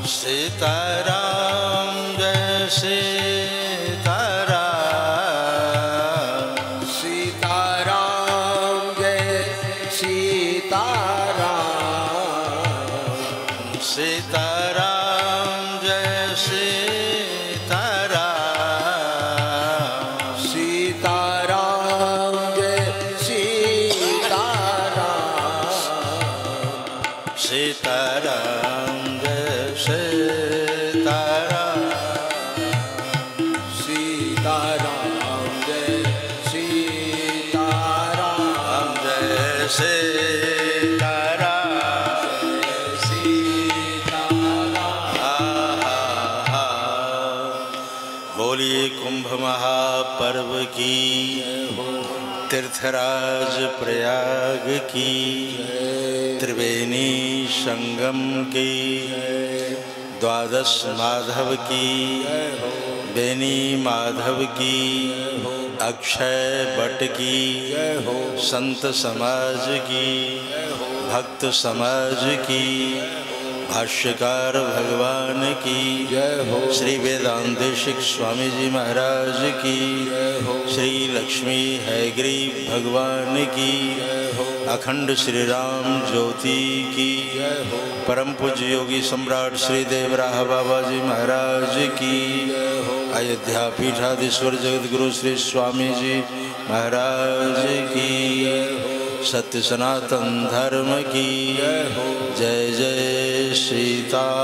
सीताराम जय सीताराम, सीताराम जय सीताराम, सीताराम जय सीताराम, सीताराम जय सीताराम, सीताराम जय सीताराम, सीताराम जय सीताराम, जय सीताराम। बोलिए कुंभ महापर्व की, तीर्थराज प्रयाग की, त्रिवेणी संगम की, द्वादश माधव की, बेनी माधव की, अक्षय बट की, संत समाज की, भक्त समाज की, भाष्यकार भगवान की, श्री वेदांतेशिक स्वामी जी महाराज की, श्री लक्ष्मी हैग्रीव भगवान की, अखंड श्री राम ज्योति की, परम पूज्य योगी सम्राट श्री देवराह बाबा जी महाराज की, अयोध्या पीठाधीश्वर जगत गुरु श्री स्वामी जी महाराज की, सत्य सनातन धर्म की जय जय सीताराम।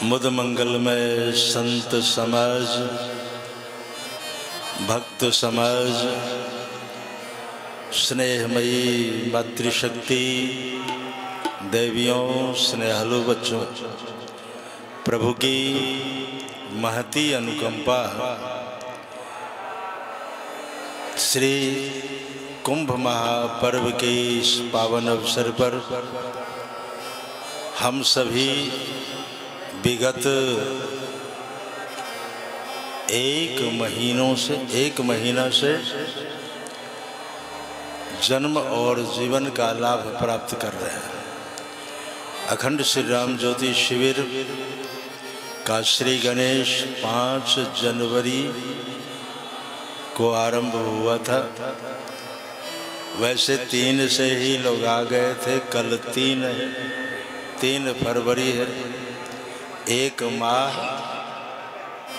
मुद मंगलमय संत समाज, भक्त समाज, स्नेहमयी मातृशक्ति, देवियों, स्नेहालु बच्चों, प्रभु की महती अनुकंपा श्री कुंभ महापर्व के इस पावन अवसर पर हम सभी विगत एक महीना से जन्म और जीवन का लाभ प्राप्त कर रहे हैं। अखंड श्री राम ज्योति शिविर का श्री गणेश 5 जनवरी को आरंभ हुआ था। वैसे 3 से ही लोग आ गए थे, कल 3 फरवरी है, 1 माह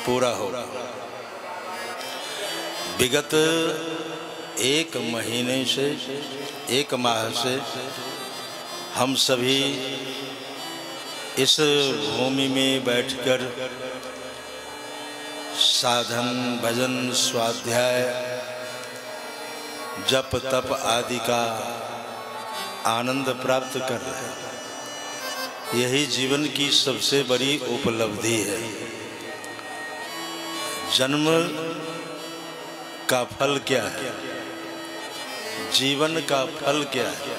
पूरा होगा। विगत 1 महीने से 1 माह से हम सभी इस भूमि में बैठकर साधन, भजन, स्वाध्याय, जप तप आदि का आनंद प्राप्त कर रहे हैं। यही जीवन की सबसे बड़ी उपलब्धि है। जन्म का फल क्या है, जीवन का फल क्या है,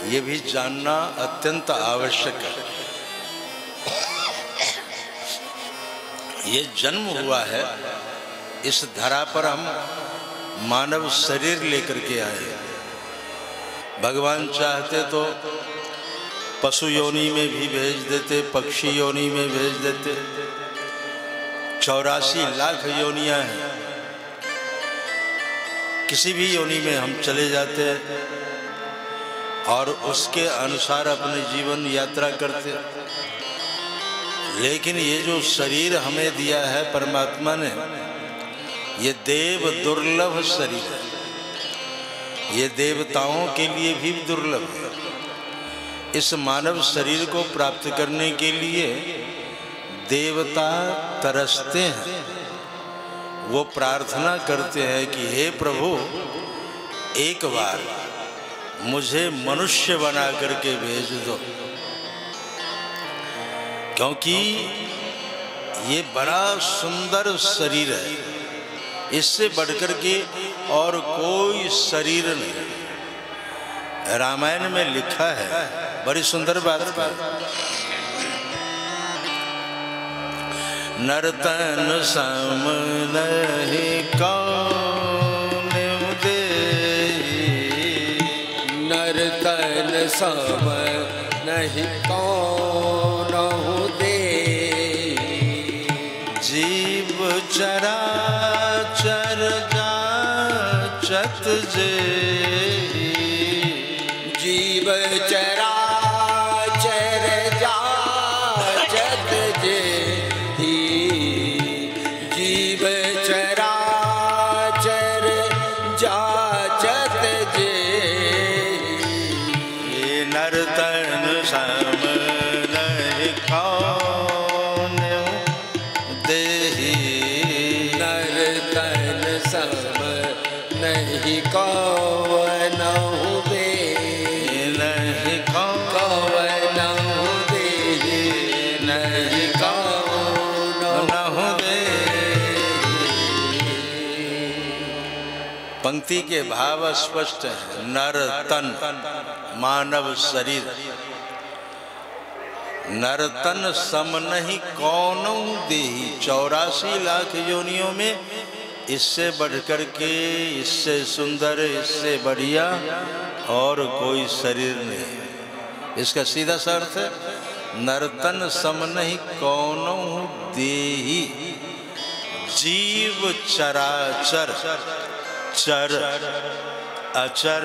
ये भी जानना अत्यंत आवश्यक है। ये जन्म हुआ है, इस धरा पर हम मानव शरीर लेकर के आए। भगवान चाहते तो पशु योनि में भी भेज देते, पक्षी योनि में भेज देते। 84 लाख योनियां हैं, किसी भी योनि में हम चले जाते और उसके अनुसार अपने जीवन यात्रा करते। लेकिन ये जो शरीर हमें दिया है परमात्मा ने, ये देव दुर्लभ शरीर है। ये देवताओं के लिए भी दुर्लभ है। इस मानव शरीर को प्राप्त करने के लिए देवता तरसते हैं। वो प्रार्थना करते हैं कि हे प्रभु, एक बार मुझे मनुष्य बना करके भेज दो, क्योंकि ये बड़ा सुंदर शरीर है, इससे बढ़कर के और कोई शरीर नहीं। रामायण में लिखा है, बड़ी सुंदर बात है, नर्तन सम नहीं कौन दे, सम नहीं कौनहु दे। जीव चराचर जाचत जे, जीव चराचर जाचत जे, जीव चराचर जाचत जे। ये नर तन सम नहीं कौनहु देहि। नर तन सम नहीं कौनहु दे, नहीं कौनहु दे, नहीं कौनहु दे। पंक्ति के भाव स्पष्ट है। नर तन मानव शरीर, नर तन सम नहीं कौनहु देहि। 84 लाख योनियों में इससे बढ़कर के, इससे सुंदर, इससे बढ़िया और कोई शरीर नहीं। इसका सीधा सा अर्थ है नरतन सम नहीं कौनहु देहि। जीव चराचर, चर अचर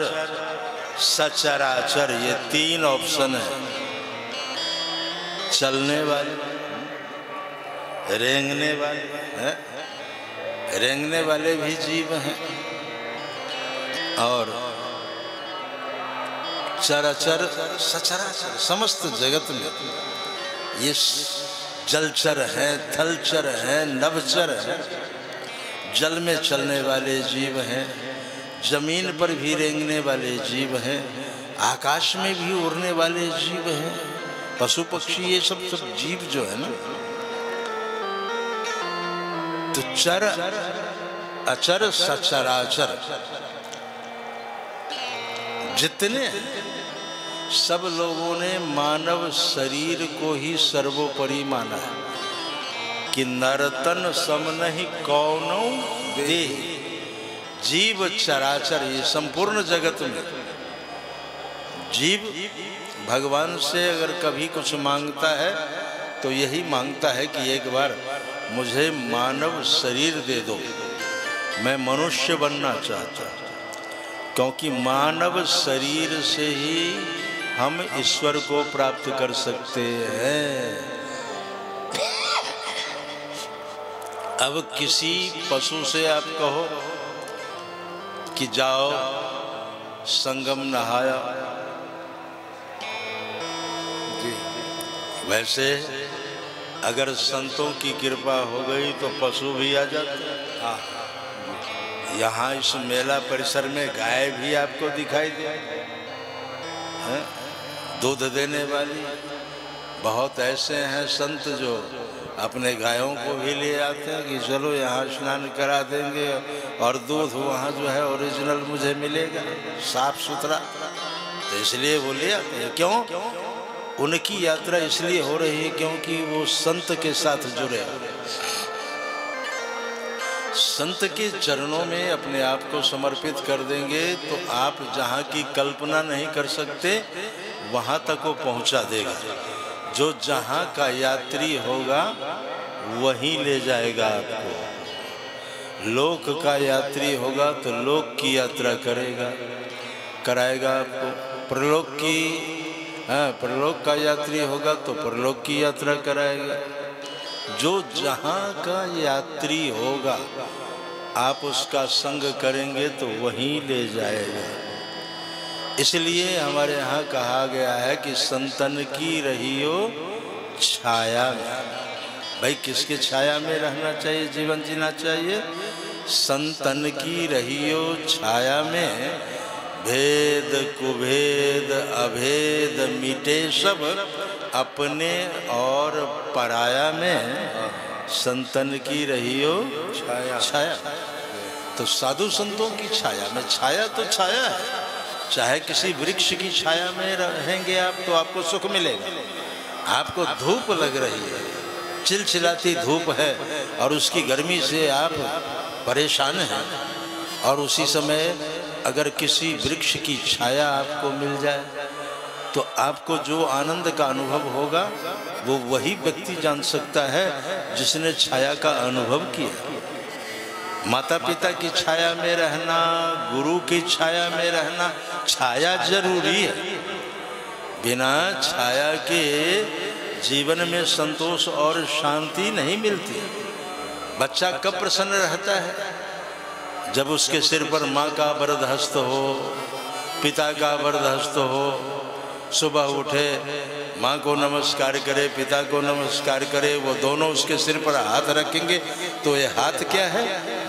सचराचर, ये 3 ऑप्शन है। चलने वाले, रेंगने वाले हैं, रेंगने वाले भी जीव हैं, और चराचर सचराचर समस्त जगत में ये जलचर हैं, थलचर हैं, नभचर हैं। जल में चलने वाले जीव हैं, जमीन पर भी रेंगने वाले जीव हैं, आकाश में भी उड़ने वाले जीव हैं, पशु पक्षी, ये सब जीव जो है ना। तो चर अचर सचराचर जितने, सब लोगों ने मानव शरीर को ही सर्वोपरि माना है कि नरतन सम नहीं कौनहु देहि। जीव चराचर, ये संपूर्ण जगत में जीव भगवान से अगर कभी कुछ मांगता है तो यही मांगता है कि एक बार मुझे मानव शरीर दे दो, मैं मनुष्य बनना चाहता हूँ। क्योंकि मानव शरीर से ही हम ईश्वर को प्राप्त कर सकते हैं। अब किसी पशु से आप कहो कि जाओ संगम नहाया, वैसे अगर संतों की कृपा हो गई तो पशु भी आ जाते हैं। यहाँ इस मेला परिसर में गाय भी आपको दिखाई दे, दूध देने वाली। बहुत ऐसे हैं संत जो अपने गायों को भी ले आते हैं कि चलो यहाँ स्नान करा देंगे और दूध वहाँ जो है ओरिजिनल मुझे मिलेगा, साफ सुथरा। तो इसलिए वो ले आते हैं। क्यों? उनकी यात्रा इसलिए हो रही है क्योंकि वो संत के साथ जुड़े हैं। संत के चरणों में अपने आप को समर्पित कर देंगे तो आप जहाँ की कल्पना नहीं कर सकते वहाँ तक वो पहुँचा देगा। जो जहाँ का यात्री होगा वहीं ले जाएगा आपको। लोक का यात्री होगा तो लोक की यात्रा कराएगा आपको। परलोक का यात्री होगा तो परलोक की यात्रा कराएगा। जो जहाँ का यात्री होगा आप उसका संग करेंगे तो वहीं ले जाएगा। इसलिए हमारे यहाँ कहा गया है कि संतन की रहियो छाया में। भाई किसके छाया में रहना चाहिए, जीवन जीना चाहिए? संतन की रहियो छाया में। भेद कुभेद अभेद मिटे सब, अपने और पराया में संतन की रहियो छाया। तो साधु संतों की छाया में, छाया तो छाया है। चाहे किसी वृक्ष की छाया में रहेंगे आप तो आपको सुख मिलेगा। आपको धूप लग रही है, चिलचिलाती धूप है और उसकी गर्मी से आप परेशान हैं, और उसी समय अगर किसी वृक्ष की छाया आपको मिल जाए तो आपको जो आनंद का अनुभव होगा वो वही व्यक्ति जान सकता है जिसने छाया का अनुभव किया। माता पिता की छाया में रहना, गुरु की छाया में रहना, छाया जरूरी है। बिना छाया के जीवन में संतोष और शांति नहीं मिलती। बच्चा कब प्रसन्न रहता है? जब उसके सिर पर माँ का वरद हस्त हो, पिता का वरद हस्त हो। सुबह उठे, माँ को नमस्कार करे, पिता को नमस्कार करे, वो दोनों उसके सिर पर हाथ रखेंगे तो ये हाथ क्या है?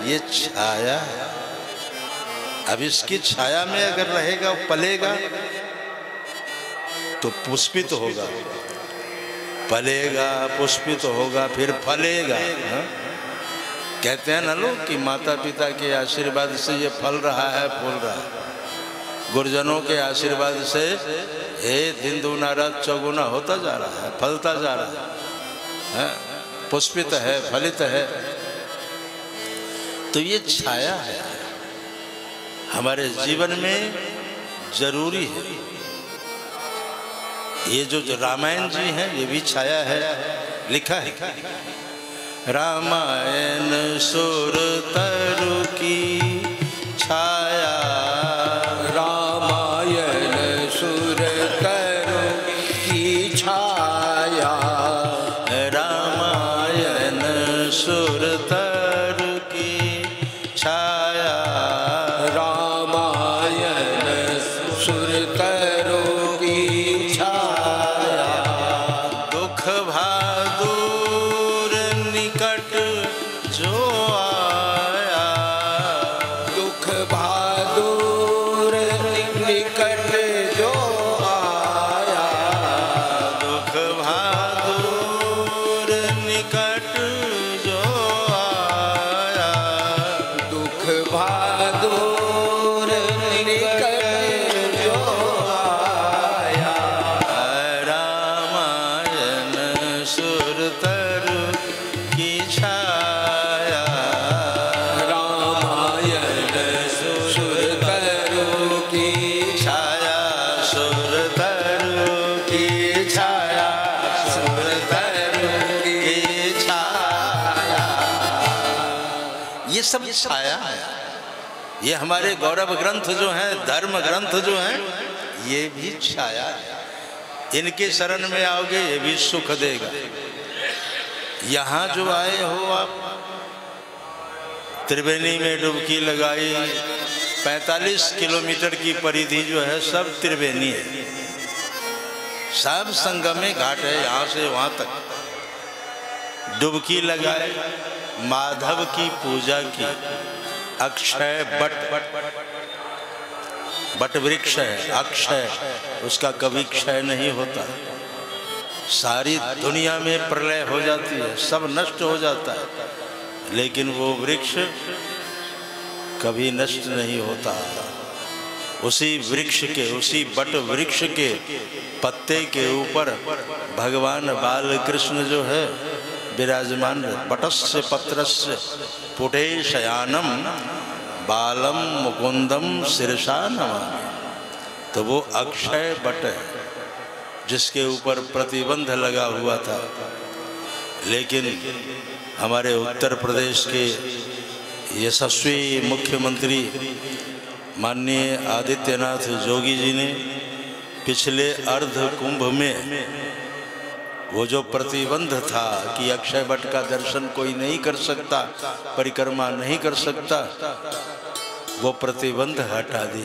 ये छाया है। अब इसकी छाया में अगर रहेगा, पलेगा तो पुष्पित होगा, पलेगा, पुष्पित होगा, फिर फलेगा। कहते हैं ना लोग कि माता पिता के आशीर्वाद से ये फल रहा है, फूल रहा है। गुरुजनों के आशीर्वाद से ये दिन दूना रात चौगुना होता जा रहा है, फलता जा रहा है, पुष्पित है, फलित है। तो ये छाया है, हमारे जीवन में जरूरी है। ये जो रामायण जी हैं ये भी छाया है। लिखा है रामायण सुर तरु की छाया, रामायण सुर तरु की छाया, रामायण सुर तरु की छाया, रामायण सुर तरु की छाया। दुख भादुर निकट जो आया, दुख भादुर निकट जो आया, दुख भादुर निकट जो आया, दुख भादुर निकट जो आया। रामायण सुर तरु की छाया, रामायण सुर तरु की छाया सुर तरु की छाया, सुर तरु की छाया। ये सब छाया है। ये हमारे गौरव ग्रंथ जो हैं, धर्म ग्रंथ जो हैं, ये भी छाया है। इनके शरण में आओगे ये भी सुख देगा। यहाँ जो आए हो आप, त्रिवेणी में डुबकी लगाई, 45 किलोमीटर की परिधि जो है सब त्रिवेणी है, सब संगमे घाट है। यहाँ से वहाँ तक डुबकी लगाए, माधव की पूजा की। अक्षय बट वृक्ष है, अक्षय, उसका कभी क्षय नहीं होता। सारी दुनिया में प्रलय हो जाती है, सब नष्ट हो जाता है, लेकिन वो वृक्ष कभी नष्ट नहीं होता। उसी वृक्ष के, उसी बट वृक्ष के पत्ते के ऊपर भगवान बाल कृष्ण जो है विराजमान। बटस्य पत्रस्य पुटे शयानम बालम मुकुंदम शिरसा नमामि। तो वो अक्षय बट है जिसके ऊपर प्रतिबंध लगा हुआ था, लेकिन हमारे उत्तर प्रदेश के यशस्वी मुख्यमंत्री माननीय आदित्यनाथ जोगी जी ने पिछले अर्ध कुंभ में वो जो प्रतिबंध था कि अक्षय वट का दर्शन कोई नहीं कर सकता, परिक्रमा नहीं कर सकता, वो प्रतिबंध हटा दी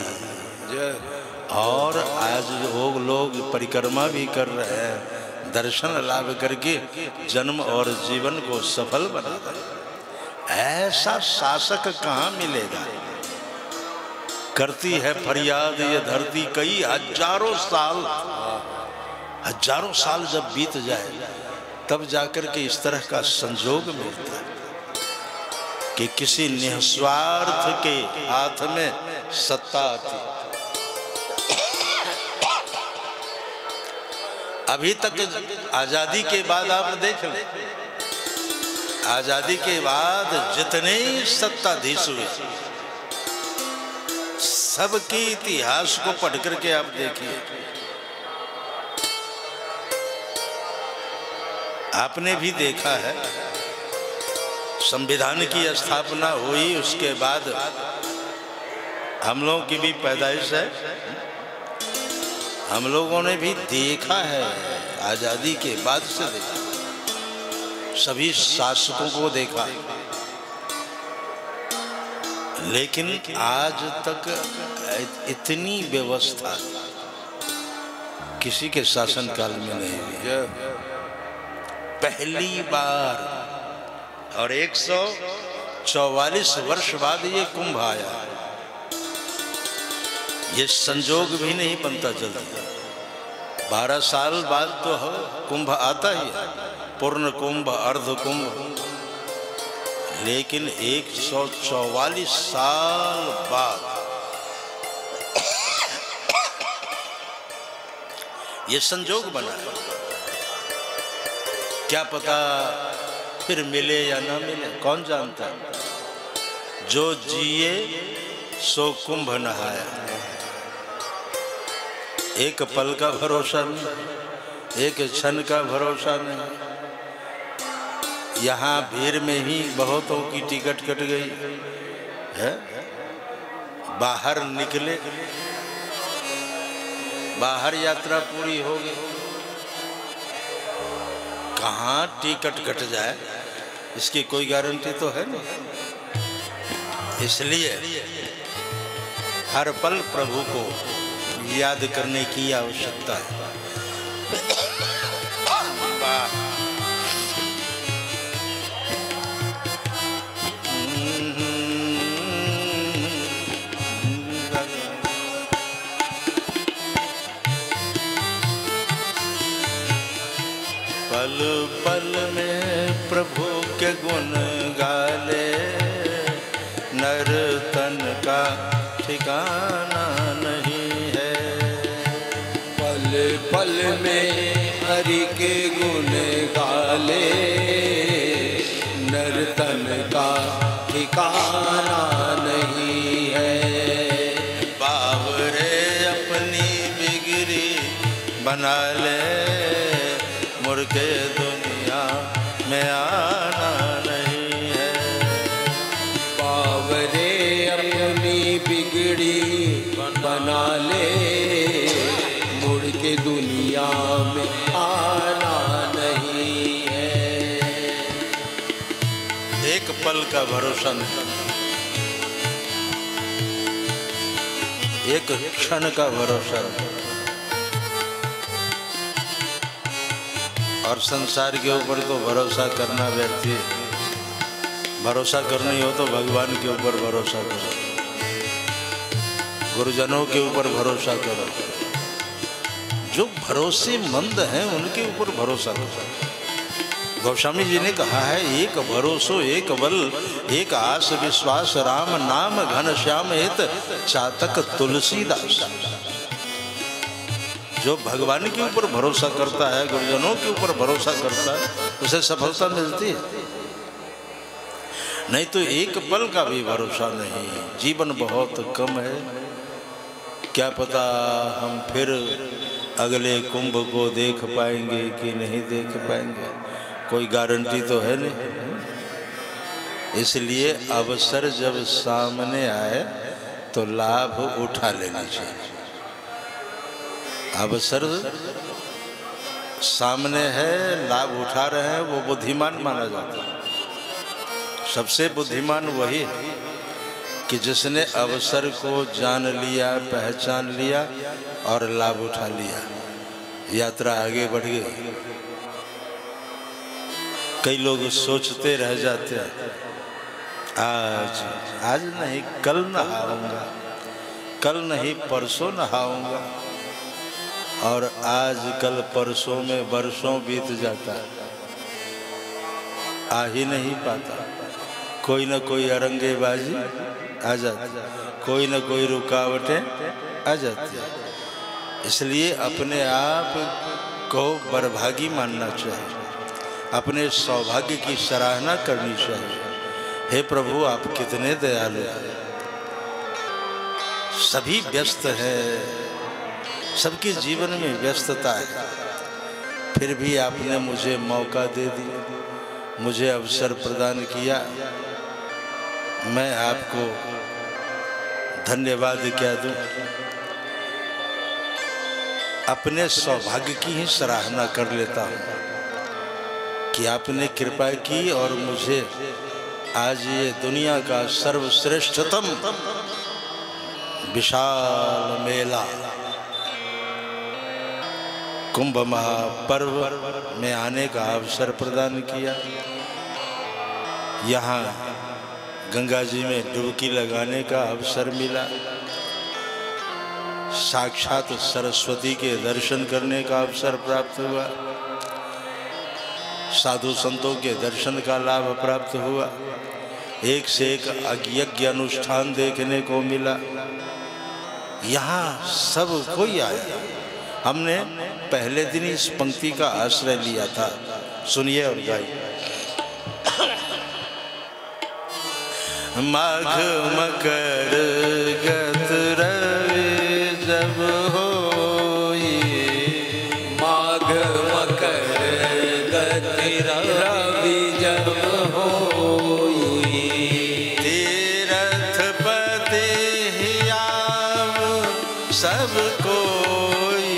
और आज वो लोग परिक्रमा भी कर रहे हैं, दर्शन लाभ करके जन्म और जीवन को सफल बना रहे। ऐसा शासक कहाँ मिलेगा? करती है फरियाद ये धरती, कई हजारों साल जब बीत जाए तब जाकर के इस तरह का संजोग मिलता है कि किसी निस्वार्थ के हाथ में सत्ता आती। अभी तक आजादी के बाद आप देख लें, आजादी के बाद जितने सत्ताधीश हुए सबके इतिहास को पढ़ करके आप देखिए, आपने भी देखा है, संविधान की स्थापना हुई, उसके बाद हम लोगों की भी पैदाइश है, हम लोगों ने भी देखा है, आजादी के बाद से देखा, सभी शासकों को देखा, लेकिन आज तक इतनी व्यवस्था किसी के शासनकाल में नहीं हुई, पहली बार। और 144 वर्ष बाद ये कुंभ आया, ये संजोग भी नहीं बनता जल्दी, 12 साल बाद तो कुंभ आता ही है, पूर्ण कुंभ, अर्ध कुंभ, लेकिन 144 साल बाद ये संजोग बना है। क्या पता फिर मिले या ना मिले, कौन जानता है। जो जिए सो कुंभ नहाया, एक पल का भरोसा नहीं, एक क्षण का भरोसा नहीं। यहाँ भीड़ में ही बहुतों की टिकट कट गई है, बाहर निकले, बाहर यात्रा पूरी हो गई, कहाँ टिकट कट जाए इसकी कोई गारंटी तो है नहीं। इसलिए हर पल प्रभु को याद करने की आवश्यकता है। पल पल में प्रभु के गुण गाले, नर तन का ठिकाना नहीं है। पल पल में हरि के गुण गाले, नर तन का ठिकाना नहीं है। बावरे अपनी बिगड़ी बना ले, मुर्गे दुनिया में आना नहीं है। बावरे अपनी बिगड़ी बना ले, मुड़ के दुनिया में आना नहीं है। एक पल का भरोसा नहीं, एक क्षण का भरोसा नहीं। और संसार के ऊपर तो भरोसा करना व्यर्थ है। भरोसा करनी हो तो भगवान के ऊपर भरोसा करो, गुरुजनों के ऊपर भरोसा करो, जो भरोसेमंद हैं उनके ऊपर भरोसा करो। गोस्वामी जी ने कहा है, एक भरोसो एक बल, एक आस विश्वास, राम नाम घन श्याम हित, चातक तुलसीदास। जो भगवान के ऊपर भरोसा करता है, गुरुजनों के ऊपर भरोसा करता है, उसे सफलता मिलती है। नहीं तो एक पल का भी भरोसा नहीं। जीवन बहुत कम है, क्या पता हम फिर अगले कुंभ को देख पाएंगे कि नहीं देख पाएंगे, कोई गारंटी तो है नहीं। इसलिए अवसर जब सामने आए तो लाभ उठा लेना चाहिए। अवसर सामने है, लाभ उठा रहे हैं, वो बुद्धिमान माना जाता है। सबसे बुद्धिमान वही है कि जिसने अवसर को जान लिया, पहचान लिया और लाभ उठा लिया, यात्रा आगे बढ़ गई। कई लोग सोचते रह जाते हैं, आज नहीं कल नहाऊंगा, कल नहीं परसों नहाऊंगा, और आज कल परसों में वर्षों बीत जाता है, आ ही नहीं पाता। कोई न कोई अरंगेबाजी आ जाती, कोई न कोई रुकावटें आ जाती। इसलिए अपने आप को बरभागी मानना चाहिए, अपने सौभाग्य की सराहना करनी चाहिए। हे प्रभु, आप कितने दयालु हैं। सभी व्यस्त हैं, सबके जीवन में व्यस्तता है, फिर भी आपने मुझे मौका दे दिया, मुझे अवसर प्रदान किया। मैं आपको धन्यवाद क्या दूं। अपने सौभाग्य की ही सराहना कर लेता हूं कि आपने कृपा की और मुझे आज ये दुनिया का सर्वश्रेष्ठतम विशाल मेला कुंभ महापर्व में आने का अवसर प्रदान किया। यहाँ गंगा जी में डुबकी लगाने का अवसर मिला, साक्षात सरस्वती के दर्शन करने का अवसर प्राप्त हुआ, साधु संतों के दर्शन का लाभ प्राप्त हुआ, एक से एक यज्ञ अनुष्ठान देखने को मिला। यहाँ सब कोई आया। हमने पहले दिन इस पंक्ति का आश्रय लिया था, सुनिए और गाइए। माघ मकर गत रवि जब होई, माघ मकर गत रवि जब होई, तीरथ पति हियाव सब कोई,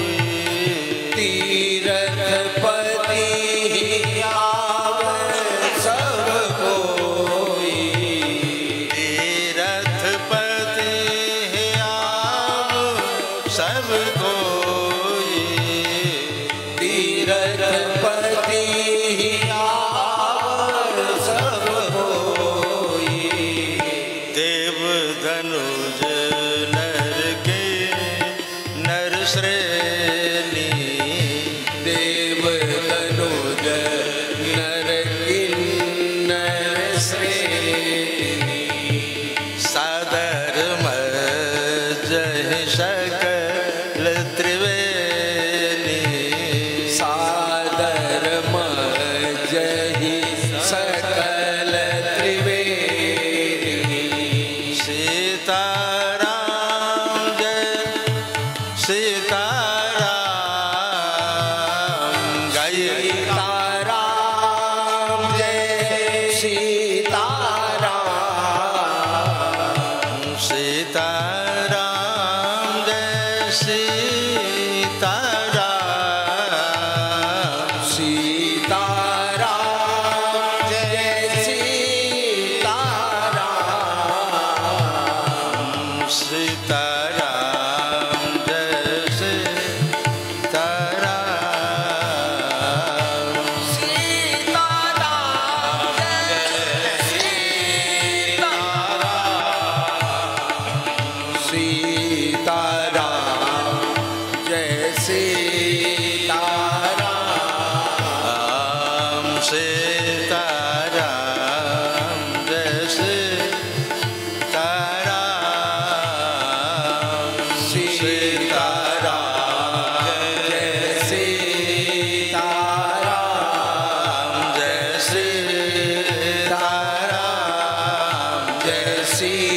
तीरथ पति हियाव सब कोई, तीरथ पति हियाव सब कोई, तीरथ पति हियाव सब कोई, देव धनुज नर के नर श्रेणी, देव तनुज नर किन्नर श्रेणी, सादर जय सकल त्रिवेणी, सादर मजहि सकल त्रिवेणी, सीताराम जय सीताराम गाइए। सीताराम जय सीताराम, सीताराम जय सीताराम, सीताराम जय सीताराम, सीताराम जय सीताराम, सीताराम जय सीताराम, सीताराम जय सीताराम, सीताराम जय सीताराम, जय सीताराम, जय सीताराम।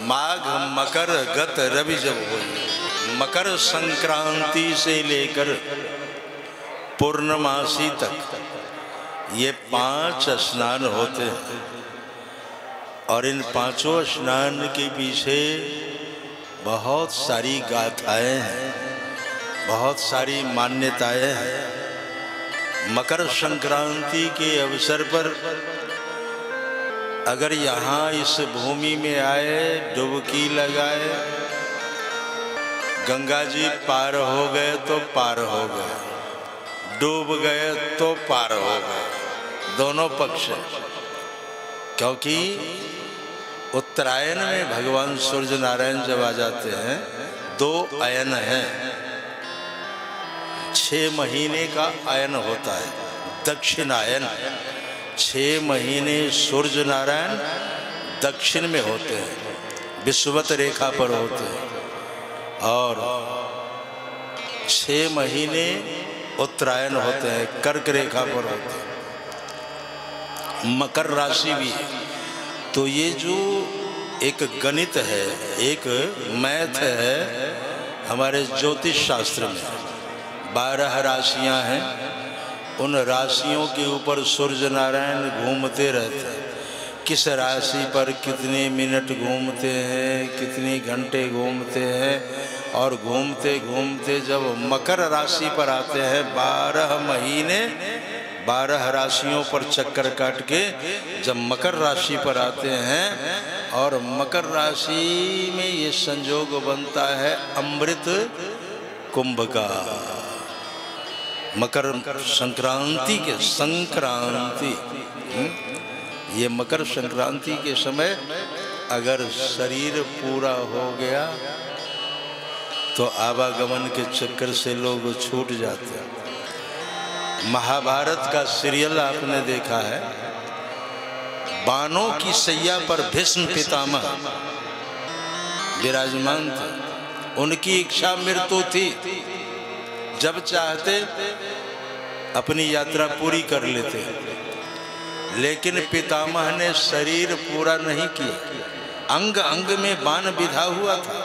माघ मकर गत रवि जब हुई, मकर संक्रांति से लेकर पूर्णमासी तक ये 5 स्नान होते हैं और इन 5 स्नान के पीछे बहुत सारी गाथाएं हैं, बहुत सारी मान्यताएं हैं। मकर संक्रांति के अवसर पर अगर यहाँ इस भूमि में आए, डुबकी लगाए, गंगा जी पार हो गए तो पार हो गए, डूब गए तो पार हो गए, दोनों पक्ष है। क्योंकि उत्तरायण में भगवान सूर्य नारायण जब आ जाते हैं, 2 अयन हैं, 6 महीने का अयन होता है, दक्षिणायन। 6 महीने सूर्य नारायण दक्षिण में होते हैं, विषुवत रेखा पर होते हैं, और 6 महीने उत्तरायण होते हैं, कर्क रेखा पर होते हैं। मकर राशि भी है। तो ये जो एक गणित है, एक मैथ है हमारे ज्योतिष शास्त्र में। 12 राशियां हैं, उन राशियों के ऊपर सूर्य नारायण घूमते रहते हैं। किस राशि पर कितने मिनट घूमते हैं, कितने घंटे घूमते हैं, और घूमते घूमते जब मकर राशि पर आते हैं, 12 महीने 12 राशियों पर चक्कर काट के जब मकर राशि पर आते हैं, और मकर राशि में ये संयोग बनता है अमृत कुंभ का। मकर संक्रांति के ये मकर संक्रांति के समय अगर शरीर पूरा हो गया तो आवागमन के चक्कर से लोग छूट जाते हैं। महाभारत का सीरियल आपने देखा है, बाणों की सैया पर भीष्म पितामह विराजमान थे। उनकी इच्छा मृत्यु थी, जब चाहते अपनी यात्रा पूरी कर लेते, लेकिन पितामह ने शरीर पूरा नहीं किया। अंग अंग में बाण विधा हुआ था,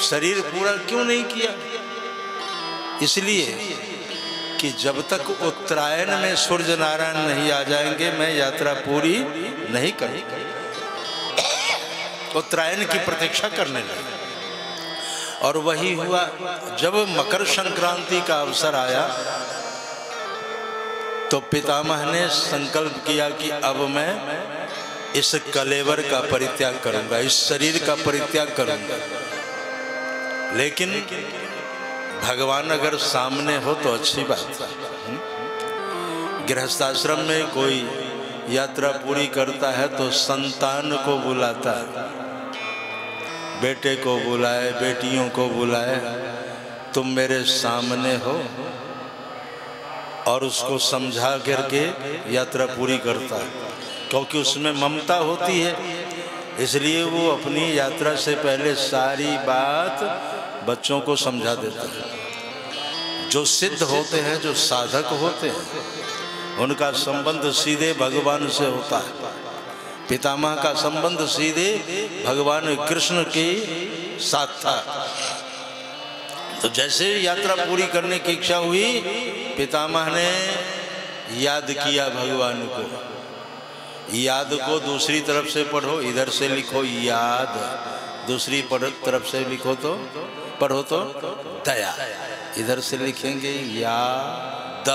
शरीर पूरा क्यों नहीं किया? इसलिए कि जब तक उत्तरायण में सूर्य नारायण नहीं आ जाएंगे मैं यात्रा पूरी नहीं करूंगा। उत्तरायण की प्रतीक्षा करने लगे, और वही हुआ। जब मकर संक्रांति का अवसर आया तो पितामह ने संकल्प किया कि अब मैं इस कलेवर का परित्याग करूंगा, इस शरीर का परित्याग करूंगा। लेकिन भगवान अगर सामने हो तो अच्छी बात है। गृहस्थाश्रम में कोई यात्रा पूरी करता है तो संतान को बुलाता है, बेटे को बुलाए, बेटियों को बुलाए, तुम मेरे सामने हो, और उसको समझा करके यात्रा पूरी करता है, क्योंकि उसमें ममता होती है। इसलिए वो अपनी यात्रा से पहले सारी बात बच्चों को समझा देता है। जो सिद्ध होते हैं, जो साधक होते हैं, उनका संबंध सीधे भगवान से होता है। पितामह का संबंध सीधे भगवान कृष्ण के साथ था। तो जैसे यात्रा पूरी करने की इच्छा हुई, पितामह ने याद किया भगवान को। याद को दूसरी तरफ से पढ़ो, इधर से लिखो याद, दूसरी तरफ से लिखो तो पढ़ो तो दया। इधर से लिखेंगे याद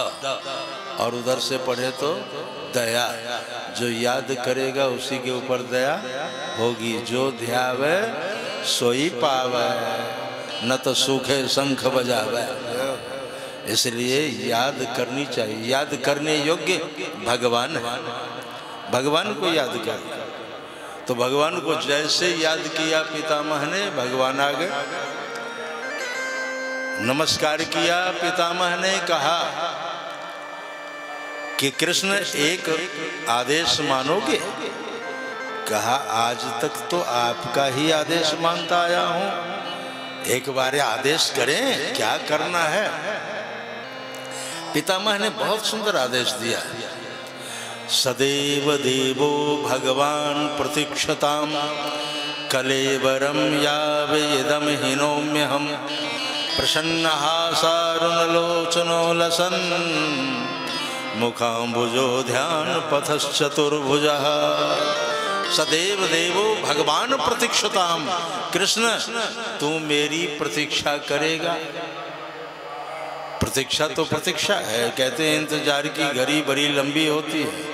और उधर से पढ़े तो दया। जो याद करेगा उसी के ऊपर दया होगी। जो ध्यावे सोई पावे, न तो सूखे शंख बजावे। इसलिए याद करनी चाहिए। याद करने योग्य भगवान है। भगवान को याद कर, तो भगवान को जैसे याद किया पितामह ने, भगवान आ गए। नमस्कार किया, पितामह ने कहा कि कृष्ण एक आदेश मानोगे? कहा आज तक तो आपका ही आदेश मानता आया हूं, एक बार आदेश करें, क्या करना है? पितामह ने बहुत सुंदर आदेश दिया। सदैव देवो भगवान प्रतीक्षताम कलेवरम यावेदम हिनोम्यहम प्रसन्नः सारुणलोचनो लसन् मुखाम्बुजो ध्यान पथश्चतुर्भुजः। सदैव देवो भगवान प्रतीक्षताम, कृष्ण तू मेरी प्रतीक्षा करेगा। प्रतीक्षा तो प्रतीक्षा है, कहते हैं इंतजार की घड़ी बड़ी लंबी होती है।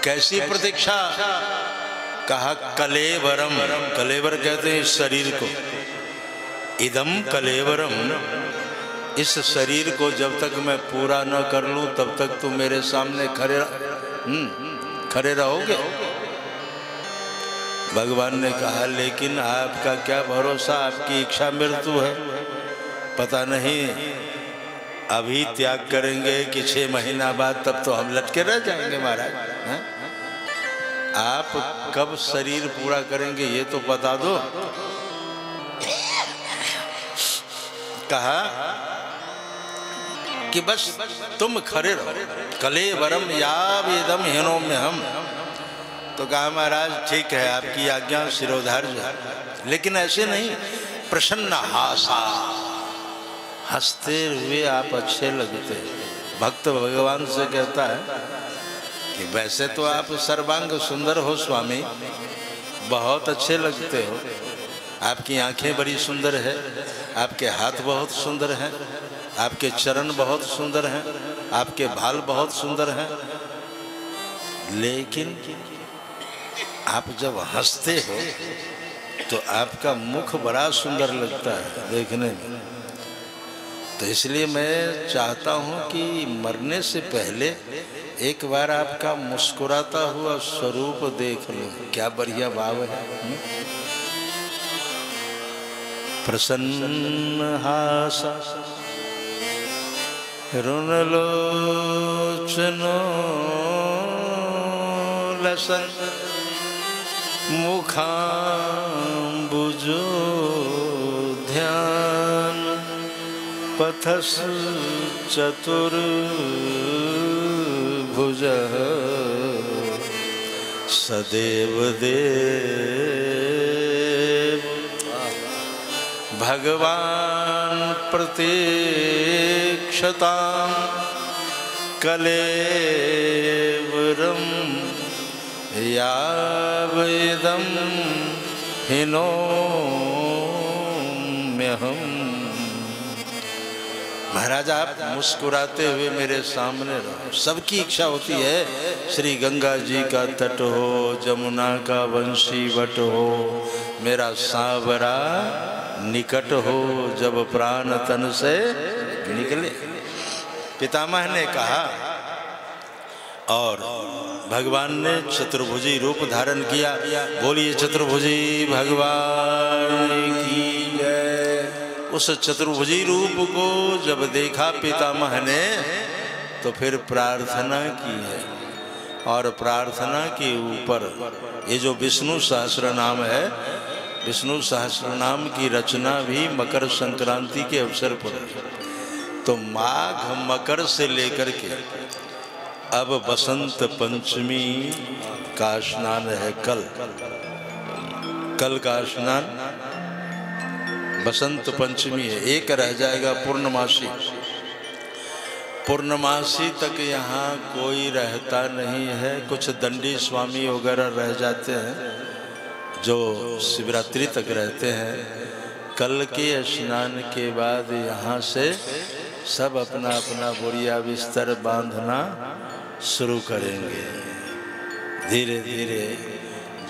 कैसी प्रतीक्षा? कहा कलेवरम, कलेवर कहते हैं इस शरीर को। इदम कलेवरम, इस शरीर को जब तक मैं पूरा न कर लूं तब तक तुम मेरे सामने खड़े रहोगे। भगवान ने कहा लेकिन आपका क्या भरोसा, आपकी इच्छा मृत्यु है, पता नहीं अभी त्याग करेंगे कि 6 महीना बाद, तब तो हम लटके रह जाएंगे महाराज। हैं? आप कब शरीर पूरा करेंगे ये तो बता दो। कहा कि बस तुम खड़े रहो। कलेवरम यावेदम हिनोम्यहम, तो कहा महाराज ठीक है, आपकी आज्ञा शिरोधार्य, लेकिन ऐसे नहीं, प्रसन्न हासा, हंसते हुए आप अच्छे लगते। भक्त भगवान से कहता है कि वैसे तो आप सर्वांग सुंदर हो स्वामी, बहुत अच्छे लगते हो, आपकी आंखें बड़ी सुंदर है, आपके हाथ बहुत सुंदर हैं, आपके चरण बहुत सुंदर हैं, आपके बाल बहुत सुंदर हैं, लेकिन आप जब हंसते हो तो आपका मुख बड़ा सुंदर लगता है देखने में। तो इसलिए मैं चाहता हूं कि मरने से पहले एक बार आपका मुस्कुराता हुआ स्वरूप देख लूं। क्या बढ़िया भाव है। प्रसन्न हासा रुण लोचनो लसन मुखाम्बुजो ध्यान पथस चतुर्भुजः सदैव देव भगवान प्रतीक्षतां कलेवरं यावेदं हिनोम्यहम्। महाराज आप मुस्कुराते हुए मेरे सामने रहो। सबकी इच्छा होती है श्री गंगा जी का तट हो, जमुना का वंशी वट हो, मेरा सांवरा निकट हो, जब प्राण तन से निकले। पितामह ने कहा और भगवान ने चतुर्भुजी रूप धारण किया। बोलिए चतुर्भुजी भगवान की जय। उस चतुर्भुजी रूप को जब देखा पितामह ने तो फिर प्रार्थना की है, और प्रार्थना के ऊपर ये जो विष्णु सहस्र नाम है, विष्णु सहस्र नाम की रचना भी मकर संक्रांति के अवसर पर है। तो माघ मकर से लेकर के अब बसंत पंचमी का स्नान है। कल का स्नान बसंत पंचमी है। एक रह जाएगा पूर्णमासी। पूर्णमासी तक यहाँ कोई रहता नहीं है, कुछ दंडी स्वामी वगैरह रह जाते हैं जो शिवरात्रि तक रहते हैं। कल के स्नान के बाद यहाँ से सब अपना अपना बोरिया बिस्तर बांधना शुरू करेंगे। धीरे धीरे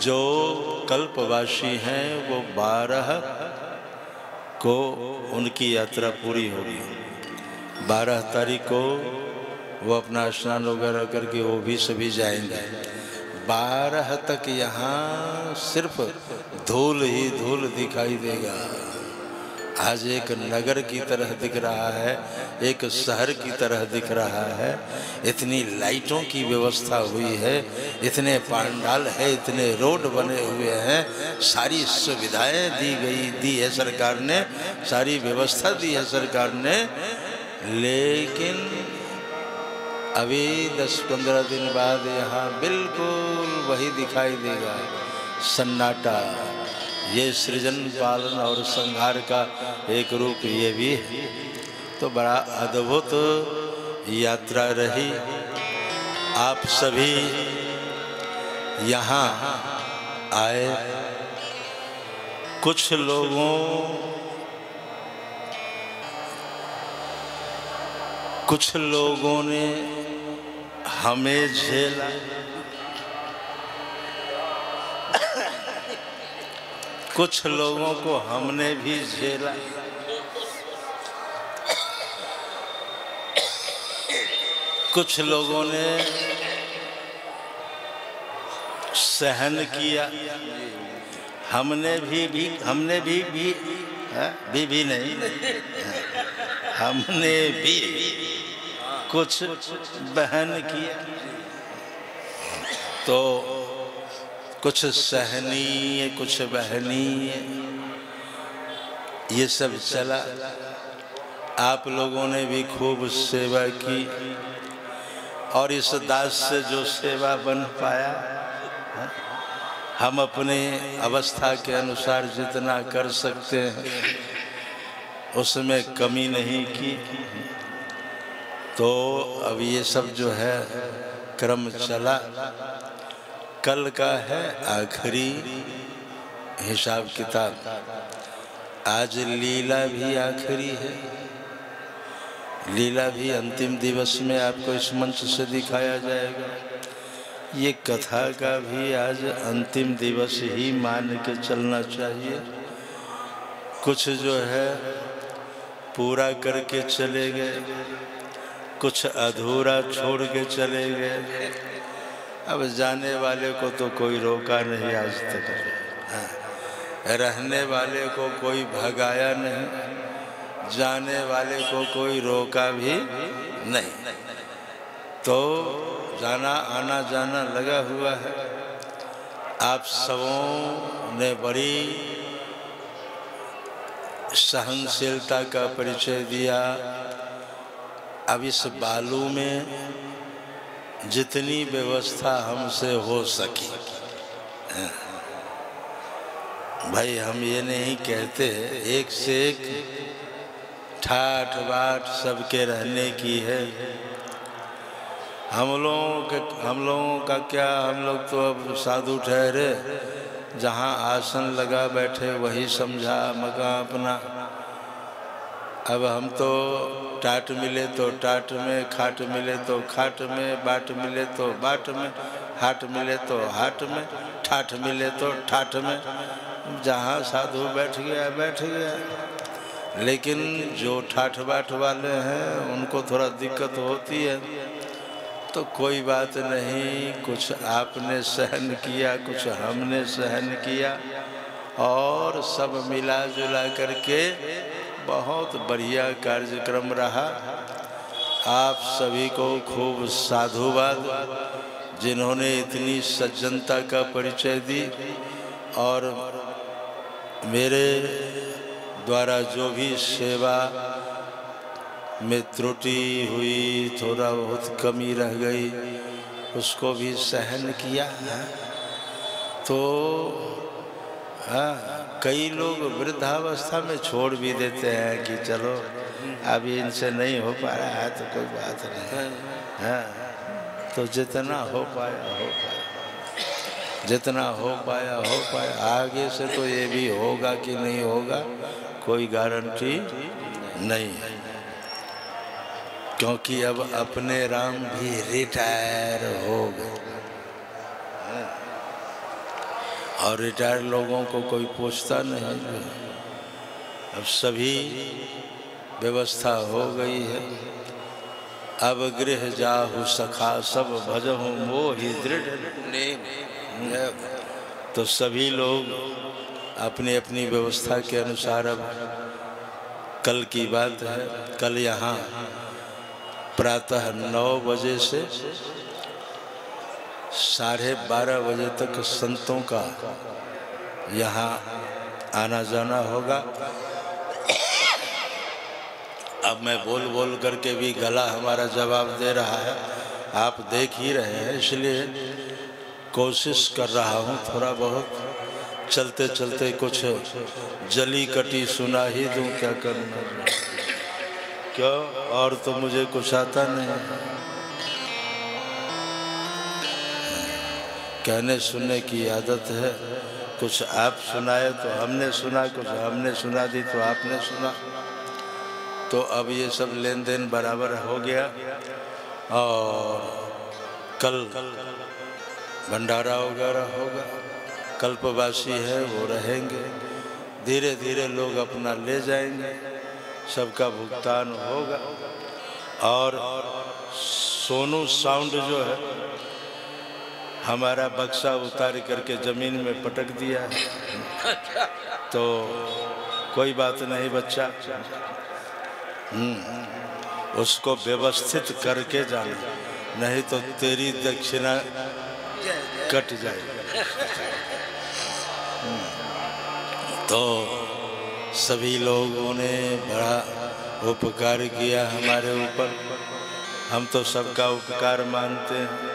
जो कल्पवासी हैं वो 12 को उनकी यात्रा पूरी होगी। 12 तारीख को वो अपना स्नान वगैरह करके वो भी सभी जाएंगे। 12 तक यहाँ सिर्फ धूल ही धूल दिखाई देगा। आज एक नगर की तरह दिख रहा है, एक शहर की तरह दिख रहा है। इतनी लाइटों की व्यवस्था हुई है, इतने पंडाल है, इतने रोड बने हुए हैं, सारी सुविधाएं दी है सरकार ने, सारी व्यवस्था दी है सरकार ने। लेकिन अभी 10-15 दिन बाद यहाँ बिल्कुल वही दिखाई देगा, सन्नाटा। ये सृजन पालन और संहार का एक रूप ये भी है। तो बड़ा अद्भुत यात्रा रही। आप सभी यहाँ आए। कुछ लोगों ने हमें झेला, कुछ लोगों को हमने भी झेला। कुछ लोगों ने सहन किया, हमने भी नहीं, हमने भी कुछ बहन किया। तो कुछ सहनीय, कुछ बहनीय, ये सब चला। आप लोगों ने भी खूब सेवा की, और इस दास से जो सेवा बन पाया हम अपने अवस्था के अनुसार जितना कर सकते हैं उसमें कमी नहीं की। तो अब ये सब जो है क्रम चला, कल का है आखिरी हिसाब किताब। आज लीला भी आखिरी है, लीला भी अंतिम दिवस में आपको इस मंच से दिखाया जाएगा। ये कथा का भी आज अंतिम दिवस ही मान के चलना चाहिए। कुछ जो है पूरा करके चले गए, कुछ अधूरा छोड़ के चले गए। अब जाने वाले को तो कोई रोका नहीं आज तक, रहने वाले को कोई भगाया नहीं, जाने वाले को कोई रोका भी नहीं। तो जाना आना जाना लगा हुआ है। आप सबों ने बड़ी सहनशीलता का परिचय दिया। अब इस बालू में जितनी व्यवस्था हमसे हो सकी, भाई हम ये नहीं कहते एक से एक ठाठ बाट सबके रहने की है। हम लोगों का क्या, हम लोग तो अब साधु ठहरे, जहाँ आसन लगा बैठे वही समझा मकान अपना। अब हम तो टाट मिले तो टाट में, खाट मिले तो खाट में, बाट मिले तो बाट में, हाट मिले तो हाट में, ठाठ मिले तो ठाठ में। जहाँ साधु बैठ गया बैठ गया। लेकिन जो ठाठ बाट वाले हैं उनको थोड़ा दिक्कत होती है। तो कोई बात नहीं, कुछ आपने सहन किया, कुछ हमने सहन किया, और सब मिला जुला करके बहुत बढ़िया कार्यक्रम रहा। आप सभी को खूब साधुवाद, जिन्होंने इतनी सज्जनता का परिचय दी। और मेरे द्वारा जो भी सेवा में त्रुटि हुई, थोड़ा बहुत कमी रह गई, उसको भी सहन किया। तो हाँ, कई लोग वृद्धावस्था में छोड़ भी देते हैं कि चलो अभी इनसे नहीं हो पा रहा है तो कोई बात नहीं। हाँ, तो जितना हो पाया हो पाया, जितना हो पाया हो पाया। आगे से तो ये भी होगा कि नहीं होगा कोई गारंटी नहीं है, क्योंकि अब अपने राम भी रिटायर हो गए। और रिटायर लोगों को कोई पूछता नहीं। अब सभी व्यवस्था हो गई है। अब गृह जाहु सखा सब भजहु मोहि दृढ़ नेम। तो सभी लोग अपनी अपनी व्यवस्था के अनुसार, अब कल की बात है, कल यहाँ प्रातः 9 बजे से 12:30 बजे तक संतों का यहाँ आना जाना होगा। अब मैं बोल बोल करके भी गला हमारा जवाब दे रहा है, आप देख ही रहे हैं, इसलिए कोशिश कर रहा हूँ थोड़ा बहुत चलते चलते कुछ जली कटी सुना ही दूँ। क्या करना, क्यों, और तो मुझे कुछ आता नहीं। कहने सुनने की आदत है, कुछ आप सुनाए तो हमने सुना, कुछ हमने सुना दी तो आपने सुना। तो अब ये सब लेन देन बराबर हो गया। और कल भंडारा वगैरह होगा, कल्पवासी है वो रहेंगे, धीरे धीरे लोग अपना ले जाएंगे, सबका भुगतान होगा। और सोनू साउंड जो है हमारा बक्सा उतार करके ज़मीन में पटक दिया है। तो कोई बात नहीं बच्चा, उसको व्यवस्थित करके जाना, नहीं तो तेरी दक्षिणा कट जाएगी। तो सभी लोगों ने बड़ा उपकार किया हमारे ऊपर, हम तो सबका उपकार मानते हैं।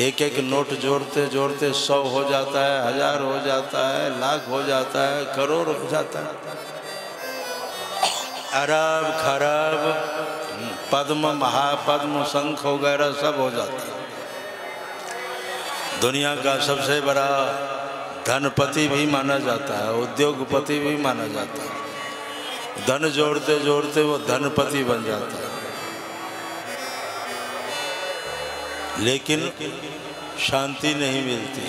एक एक नोट जोड़ते जोड़ते 100 हो जाता है, 1000 हो जाता है, लाख हो जाता है, करोड़ हो जाता है, अरब खरब पद्म महापद्म शंख वगैरह सब हो जाता है। दुनिया का सबसे बड़ा धनपति भी माना जाता है, उद्योगपति भी माना जाता है। धन जोड़ते जोड़ते वो धनपति बन जाता है, लेकिन शांति नहीं मिलती।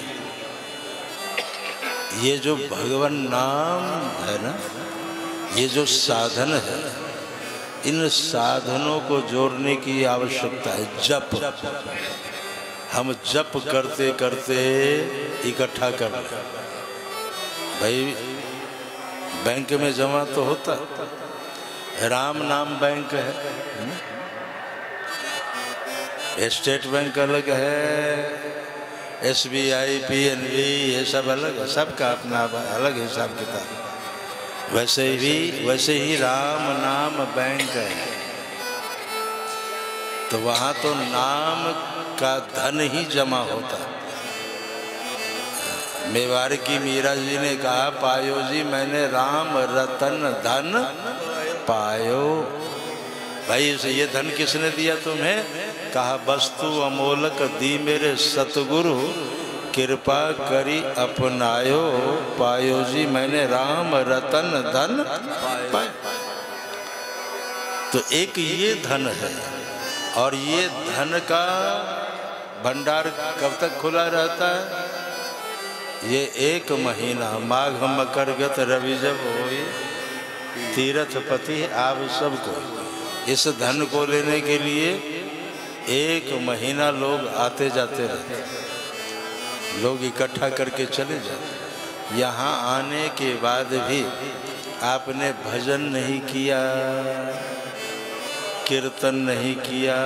ये जो भगवान नाम है ना, ये जो साधन है, इन साधनों को जोड़ने की आवश्यकता है। जप, हम जप करते करते इकट्ठा कर भाई, बैंक में जमा तो होता, राम नाम बैंक है, स्टेट बैंक अलग है, SBI PNB ये सब अलग है, सबका अपना अलग हिसाब किताब। वैसे ही राम नाम बैंक है, तो वहाँ तो नाम का धन ही जमा होता। मेवाड़ की मीरा जी ने कहा, पायो जी मैंने राम रतन धन पायो। भाई ये धन किसने दिया तुम्हें? कहा वस्तु अमोलक दी मेरे सतगुरु, कृपा करी अपनायो, पायो जी मैंने राम रतन धन पायो। तो एक ये धन है, और ये धन का भंडार कब तक खुला रहता है? ये 1 महीना, माघ मकर गत रवि जब होई, तीर्थपति आप सबको इस धन को लेने के लिए 1 महीना लोग आते जाते रहते, लोग इकट्ठा करके चले जाते। यहाँ आने के बाद भी आपने भजन नहीं किया, कीर्तन नहीं किया,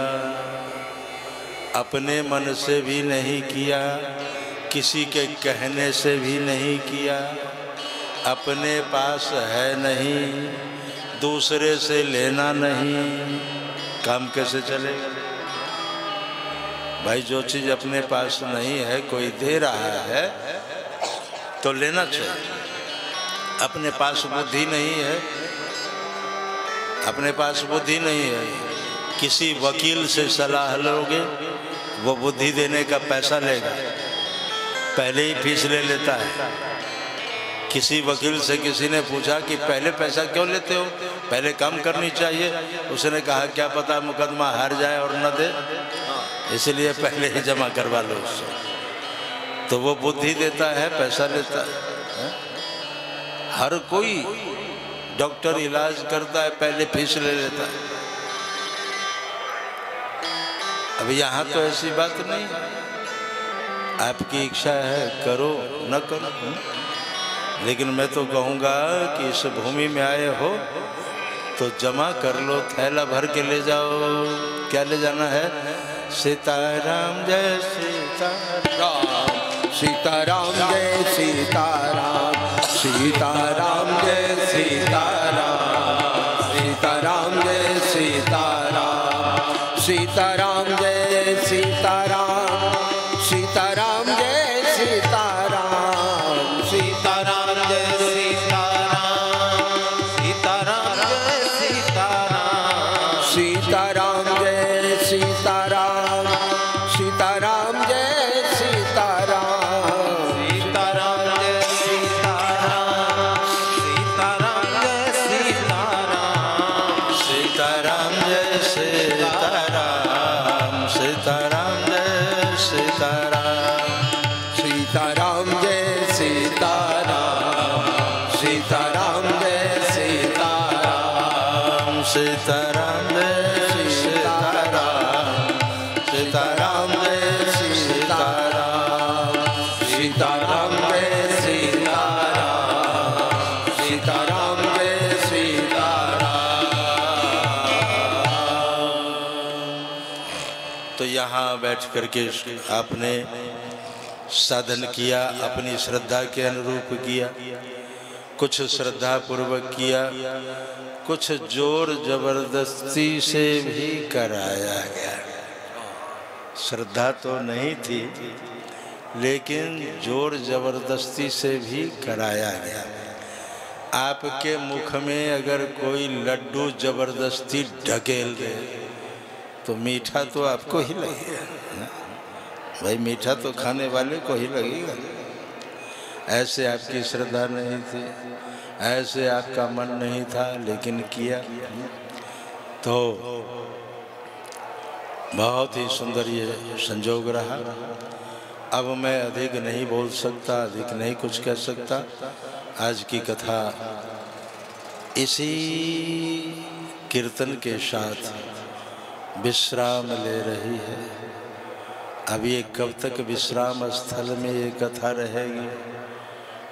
अपने मन से भी नहीं किया, किसी के कहने से भी नहीं किया, अपने पास है नहीं, दूसरे से लेना नहीं, काम कैसे चलेगा? भाई जो चीज़ अपने पास नहीं है, कोई दे रहा है तो लेना चाहिए। अपने पास बुद्धि नहीं है, अपने पास बुद्धि नहीं है, किसी वकील से सलाह लोगे, वो बुद्धि देने का पैसा लेगा, पहले ही फीस ले लेता है। किसी वकील से किसी ने पूछा कि पहले पैसा क्यों लेते हो, पहले कम करनी चाहिए। उसने कहा क्या पता मुकदमा हार जाए और न दे, इसलिए पहले ही जमा करवा लो उससे। तो वो बुद्धि देता है, पैसा लेता है। हर कोई डॉक्टर इलाज करता है, पहले फीस ले लेता है। अब यहाँ तो ऐसी बात नहीं, आपकी इच्छा है करो न करो, लेकिन मैं तो कहूँगा कि इस भूमि में आए हो तो जमा कर लो, थैला भर के ले जाओ। क्या ले जाना है? सीताराम जय सीताराम, सीताराम जय सीताराम, सीताराम जय सीताराम, सीताराम जय सीताराम, सीताराम जय सीताराम, सीताराम जय सीताराम, सीताराम जय सीताराम, सीताराम जय सीताराम, सीताराम जय सीताराम, सीताराम जय सीताराम, सीताराम जय सीताराम, सीताराम जय सीताराम, सीताराम जय सीताराम, सीताराम जय सीताराम, सीताराम जय सीताराम, सीताराम जय सीताराम, सीताराम जय सीताराम, सीताराम जय सीताराम, सीताराम जय सीताराम, सीताराम जय सीताराम। तो यहाँ बैठ करके आपने साधन किया, अपनी श्रद्धा के अनुरूप किया, कुछ श्रद्धा पूर्वक किया, कुछ जोर जबरदस्ती से भी कराया गया। श्रद्धा तो नहीं थी, लेकिन जोर जबरदस्ती से भी कराया गया। आपके मुख में अगर कोई लड्डू जबरदस्ती ढकेल दे तो मीठा तो आपको ही लगेगा भाई, मीठा तो खाने वाले को ही लगेगा। ऐसे आपकी श्रद्धा नहीं थी, ऐसे आपका मन नहीं था, लेकिन किया तो बहुत ही सुंदर ये संजोग रहा। अब मैं अधिक नहीं बोल सकता, अधिक नहीं कुछ कह सकता। आज की कथा इसी कीर्तन के साथ विश्राम ले रही है। अब ये कब तक विश्राम स्थल में ये कथा रहेगी,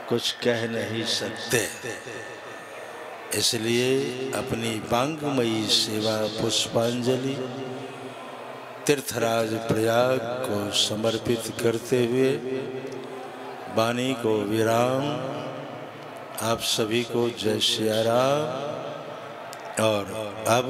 कुछ कह नहीं सकते। इसलिए अपनी वांगमयी सेवा पुष्पांजलि तीर्थराज प्रयाग को समर्पित करते हुए वाणी को विराम। आप सभी को जय सिया राम। और अब